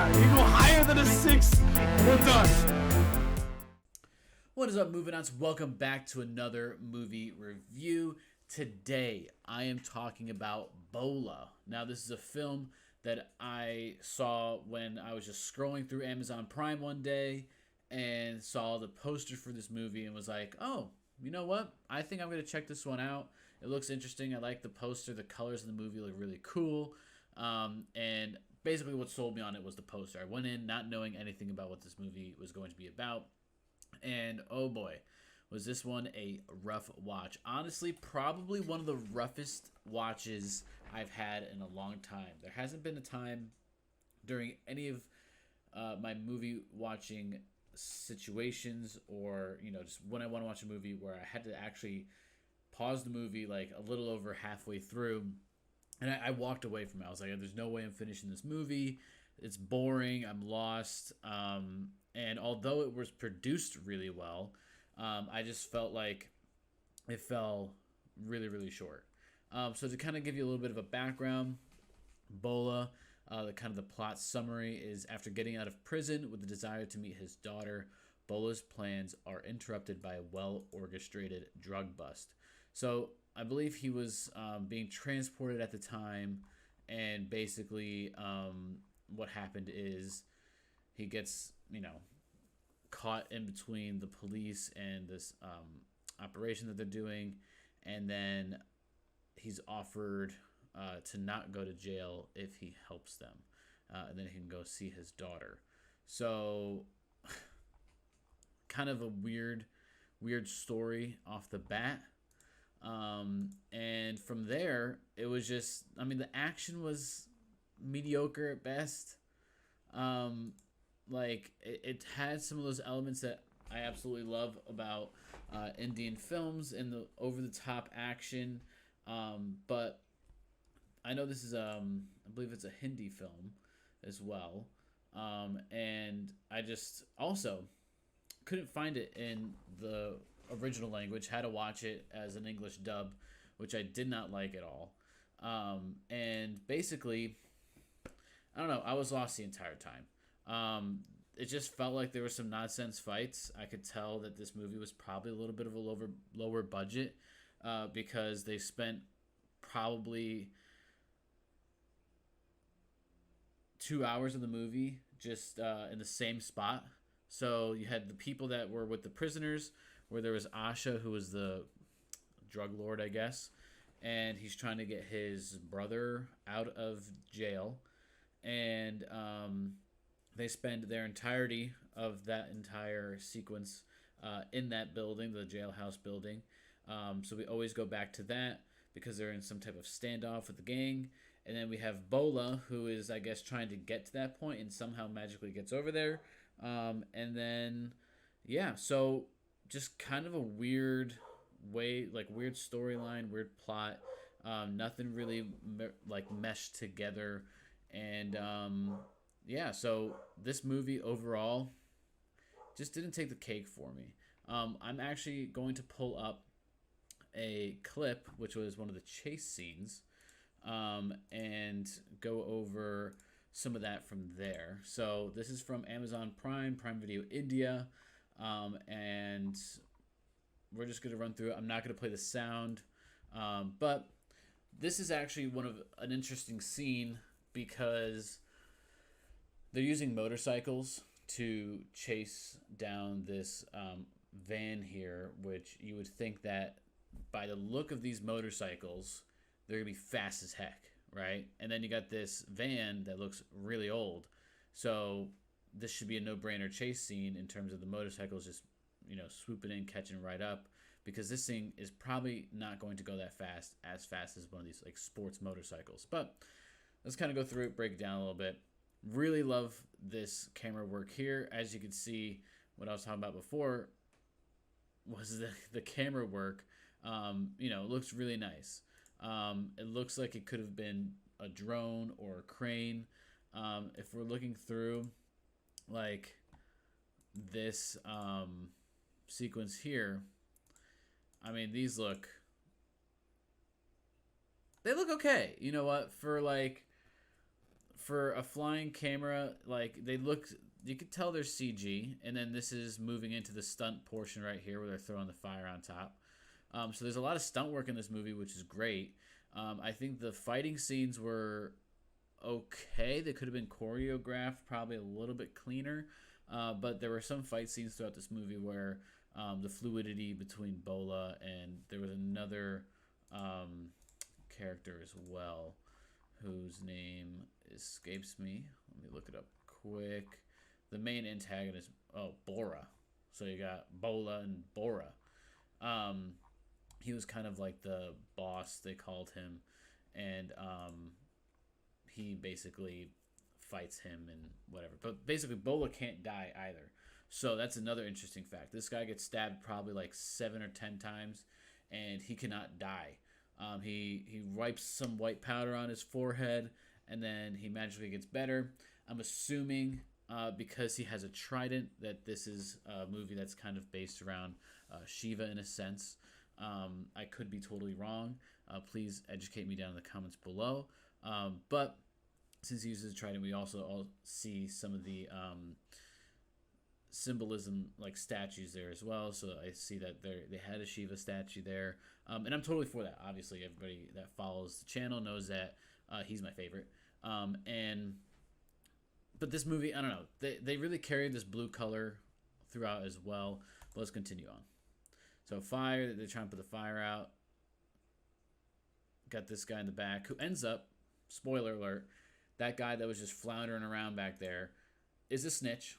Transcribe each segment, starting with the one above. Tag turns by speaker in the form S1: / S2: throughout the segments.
S1: matter. You go higher than a 6, we're done.
S2: What is up, movie nuts? Welcome back to another movie review. Today, I am talking about Bholaa. Now, this is a film that I saw when I was just scrolling through Amazon Prime one day and saw the poster for this movie and was like, oh, you know what? I think I'm going to check this one out. It looks interesting. I like the poster. The colors of the movie look really cool. And basically what sold me on it was the poster. I went in not knowing anything about what this movie was going to be about. And oh boy, was this one a rough watch. Honestly, probably one of the roughest watches I've had in a long time. There hasn't been a time during any of my movie watching situations or, just when I want to watch a movie where I had to actually pause the movie like a little over halfway through. And I walked away from it. I was like, there's no way I'm finishing this movie. It's boring. I'm lost. And although it was produced really well, I just felt like it fell really, really short. So to kind of give you a little bit of a background, Bholaa, the plot summary is after getting out of prison with the desire to meet his daughter, Bolaa's plans are interrupted by a well-orchestrated drug bust. So I believe he was being transported at the time, and basically what happened is he gets, caught in between the police and this operation that they're doing, and then he's offered to not go to jail if he helps them, and then he can go see his daughter. So kind of a weird story off the bat. And from there, it was just, the action was mediocre at best. It had some of those elements that I absolutely love about Indian films and the over-the-top action. But I know this is, I believe it's a Hindi film as well. And I just also couldn't find it in the original language, had to watch it as an English dub, which I did not like at all. And basically, I don't know, I was lost the entire time. It just felt like there were some nonsense fights. I could tell that this movie was probably a little bit of a lower budget, because they spent probably 2 hours of the movie just in the same spot. So you had the people that were with the prisoners, where there was Asha, who was the drug lord, I guess, and he's trying to get his brother out of jail, and they spend their entirety of that entire sequence in that building, the jailhouse building. So we always go back to that because they're in some type of standoff with the gang. And then we have Bholaa, who is, I guess, trying to get to that point and somehow magically gets over there. And then, so just kind of a weird way, weird storyline, weird plot. Nothing really meshed together. And so this movie overall just didn't take the cake for me. I'm actually going to pull up a clip, which was one of the chase scenes, and go over some of that from there. So this is from Amazon Prime Video India, and we're just going to run through it. I'm not going to play the sound, but this is actually an interesting scene because they're using motorcycles to chase down this van here, which you would think that by the look of these motorcycles, they're going to be fast as heck, right? And then you got this van that looks really old. So this should be a no-brainer chase scene in terms of the motorcycles just, swooping in, catching right up, because this thing is probably not going to go that fast, as fast as one of these sports motorcycles. But let's kind of go through it, break it down a little bit. Really love this camera work here. As you can see, what I was talking about before was the camera work. It looks really nice. It looks like it could have been a drone or a crane. If we're looking through this sequence here, these look okay. You know what? for a flying camera, like they look, you could tell they're CG, and then this is moving into the stunt portion right here where they're throwing the fire on top. So there's a lot of stunt work in this movie, which is great. I think the fighting scenes were okay. They could have been choreographed probably a little bit cleaner, but there were some fight scenes throughout this movie where the fluidity between Bholaa and there was another character as well whose name escapes me. Let me look it up quick. The main antagonist, Bora. So you got Bholaa and Bora. He was kind of like the boss, they called him, and he basically fights him and whatever. But basically, Bholaa can't die either. So that's another interesting fact. This guy gets stabbed probably like 7 or 10 times, and he cannot die. He wipes some white powder on his forehead, and then he magically gets better. I'm assuming because he has a trident that this is a movie that's kind of based around Shiva in a sense. I could be totally wrong. Please educate me down in the comments below. But since he uses a trident, we also all see some of the symbolism, like statues there as well. So I see that they had a Shiva statue there, and I'm totally for that. Obviously, everybody that follows the channel knows that he's my favorite. But this movie, I don't know. They really carried this blue color throughout as well. But let's continue on. So fire, they're trying to put the fire out. Got this guy in the back who ends up, spoiler alert, that guy that was just floundering around back there is a snitch.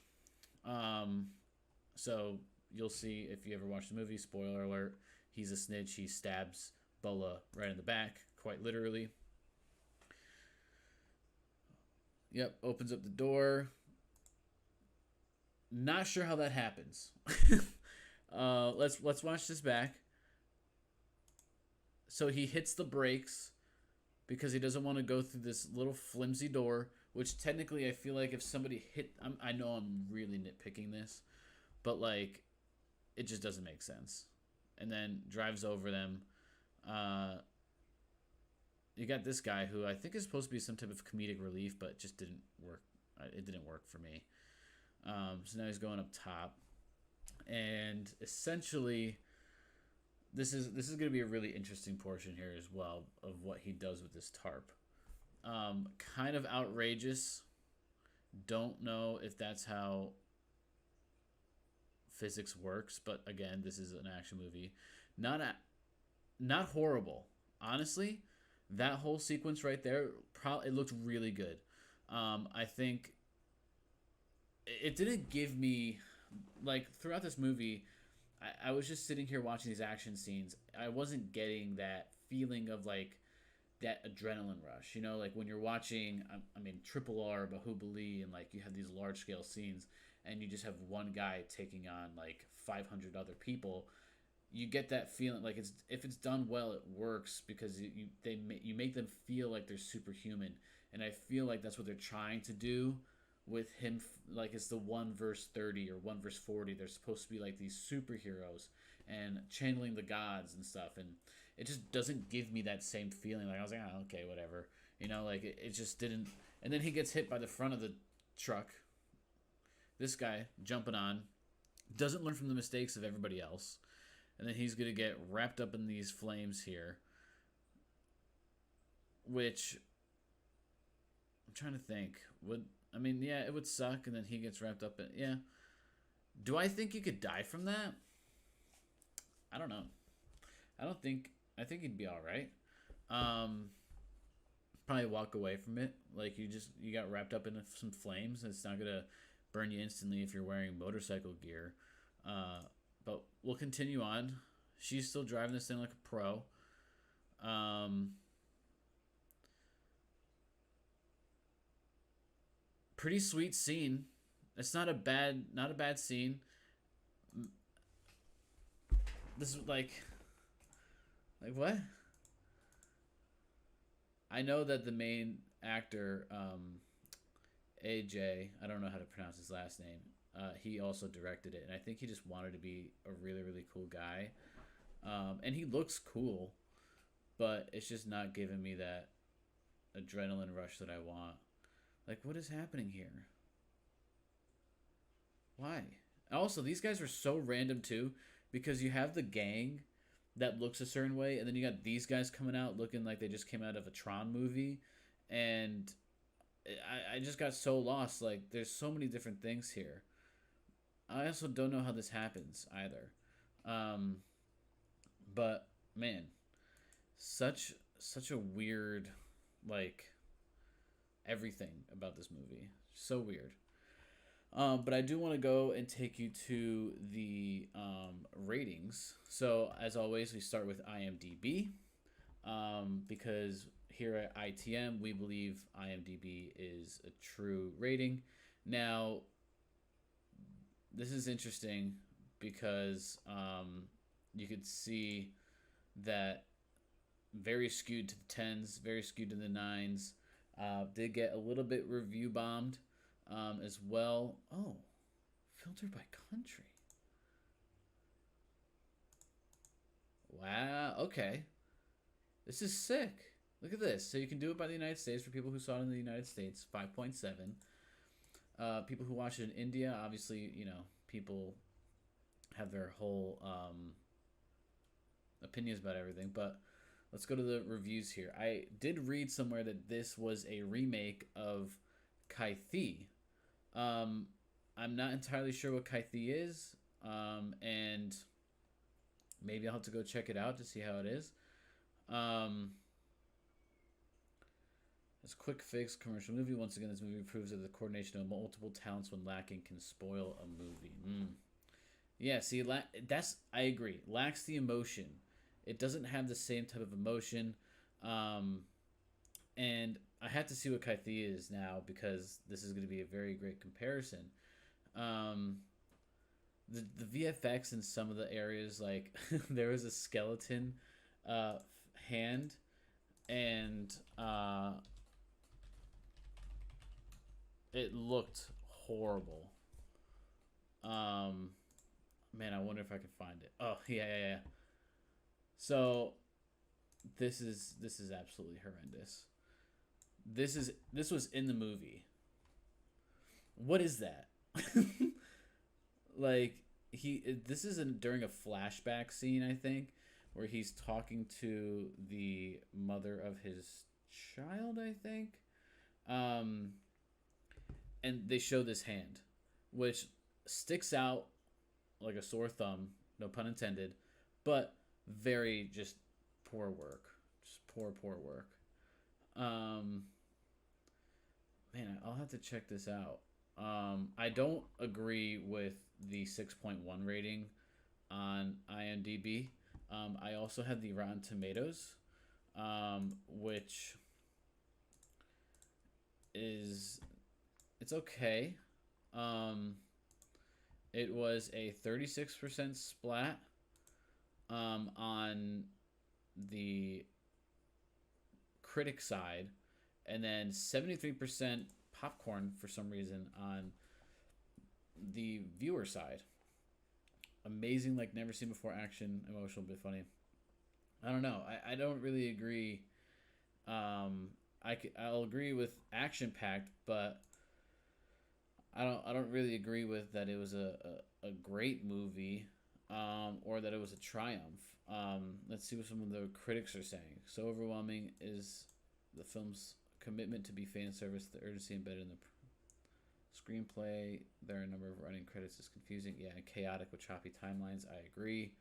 S2: So you'll see if you ever watch the movie, spoiler alert, he's a snitch. He stabs Bholaa right in the back, quite literally. Yep, opens up the door. Not sure how that happens. Let's watch this back. So he hits the brakes because he doesn't want to go through this little flimsy door, which technically I feel like if somebody hit... I know I'm really nitpicking this, but like it just doesn't make sense. And then drives over them. You got this guy who I think is supposed to be some type of comedic relief, but just didn't work. It didn't work for me. So now he's going up top. And essentially, this is going to be a really interesting portion here as well of what he does with this tarp. Kind of outrageous. Don't know if that's how physics works, but again, this is an action movie. Not horrible. Honestly, that whole sequence right there, it looked really good. I think it didn't give me... Like, throughout this movie, I was just sitting here watching these action scenes. I wasn't getting that feeling of, like, that adrenaline rush. You know, like, when you're watching, I mean, Triple R, Bahubali, and, like, you have these large-scale scenes, and you just have one guy taking on, like, 500 other people. You get that feeling, like, if it's done well, it works, because you make them feel like they're superhuman. And I feel like that's what they're trying to do with him. Like, it's the 1 verse 30 or 1 verse 40. They're supposed to be like these superheroes and channeling the gods and stuff, and it just doesn't give me that same feeling. Like, I was like, oh, okay, whatever, you know, like it just didn't. And then he gets hit by the front of the truck. This guy jumping on doesn't learn from the mistakes of everybody else, and then he's gonna get wrapped up in these flames here, which I'm trying to think yeah, it would suck, and then he gets wrapped up in... Yeah. Do I think you could die from that? I don't know. I think he'd be alright. Probably walk away from it. Like, you got wrapped up in some flames, and it's not gonna burn you instantly if you're wearing motorcycle gear. But we'll continue on. She's still driving this thing like a pro. Pretty sweet scene. It's not a bad scene. This is like what? I know that the main actor, Ajay, I don't know how to pronounce his last name. He also directed it, and I think he just wanted to be a really, really cool guy. And he looks cool, but it's just not giving me that adrenaline rush that I want. Like, what is happening here? Why? Also, these guys are so random too, because you have the gang that looks a certain way, and then you got these guys coming out looking like they just came out of a Tron movie, and I just got so lost. Like, there's so many different things here. I also don't know how this happens either. Um, but man, such a weird, like, everything about this movie. So weird. But I do want to go and take you to the ratings. So, as always, we start with IMDb because here at ITM, we believe IMDb is a true rating. Now, this is interesting because you could see that very skewed to the tens, very skewed to the nines. Did get a little bit review bombed as well. Oh, filtered by country. Wow. Okay. This is sick. Look at this. So you can do it by the United States for people who saw it in the United States, 5.7. People who watch it in India, obviously, people have their whole opinions about everything. But let's go to the reviews here. I did read somewhere that this was a remake of Kaithi. I'm not entirely sure what Kaithi is, and maybe I'll have to go check it out to see how it is. It's a quick fix commercial movie. Once again, this movie proves that the coordination of multiple talents when lacking can spoil a movie. Yeah, see, I agree. Lacks the emotion. It doesn't have the same type of emotion. And I have to see what Kaithi is now because this is going to be a very great comparison. The VFX in some of the areas, like there was a skeleton hand, and it looked horrible. Man, I wonder if I can find it. Oh, yeah. So this is absolutely horrendous. This was in the movie. What is that? Like this is during a flashback scene, I think, where he's talking to the mother of his child, I think. And they show this hand, which sticks out like a sore thumb, no pun intended, but very just poor work. Just poor work. Man, I'll have to check this out. I don't agree with the 6.1 rating on IMDb. I also have the Rotten Tomatoes, which is it's okay. It was a 36% splat on the critic side, and then 73% popcorn for some reason on the viewer side. Amazing, like never seen before action, emotional, but funny. I don't know. I don't really agree. I'll agree with action packed, but I don't really agree with that it was a great movie, or that it was a triumph. Let's see what some of the critics are saying. So overwhelming is the film's commitment to be fan service, the urgency embedded in the screenplay. There are a number of running credits is confusing. Yeah, and chaotic with choppy timelines. I agree.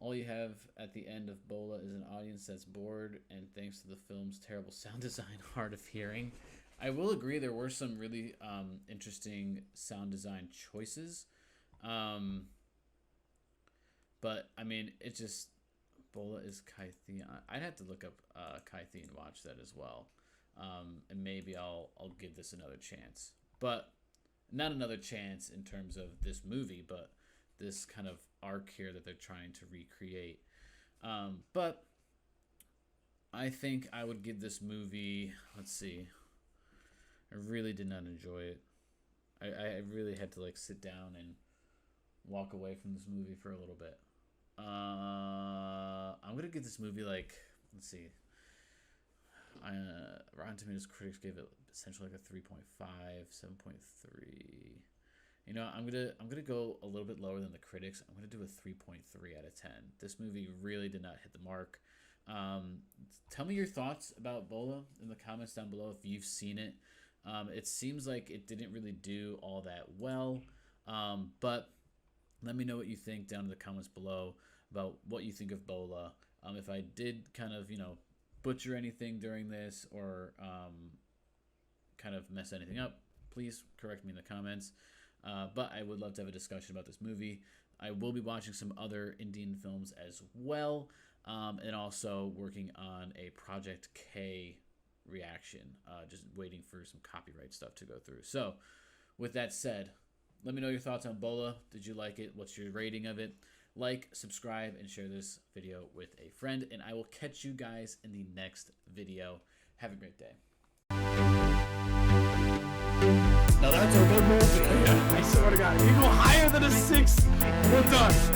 S2: All you have at the end of Bholaa is an audience that's bored, and thanks to the film's terrible sound design, hard of hearing. I will agree there were some really interesting sound design choices. But, I mean, it just... Bholaa is Kaithi. I'd have to look up Kaithi and watch that as well. And maybe I'll give this another chance. But not another chance in terms of this movie, but this kind of arc here that they're trying to recreate. But I think I would give this movie... Let's see... I really did not enjoy it. I really had to like sit down and walk away from this movie for a little bit. I'm gonna give this movie like, let's see, Rotten Tomatoes critics gave it essentially like a 3.5, 7.3. You know, I'm gonna go a little bit lower than the critics. I'm gonna do a 3.3 out of 10. This movie really did not hit the mark. Tell me your thoughts about Bholaa in the comments down below if you've seen it. It seems like it didn't really do all that well, but let me know what you think down in the comments below about what you think of Bholaa. If I did kind of, you know, butcher anything during this or kind of mess anything up, please correct me in the comments. But I would love to have a discussion about this movie. I will be watching some other Indian films as well, and also working on a Project K reaction, just waiting for some copyright stuff to go through. So with that said, let me know your thoughts on Bholaa. Did you like it? What's your rating of it? Like, subscribe, and share this video with a friend, and I will catch you guys in the next video. Have a great day.
S1: Now that's a good movie. I swear to God, if you go higher than a 6, we're done.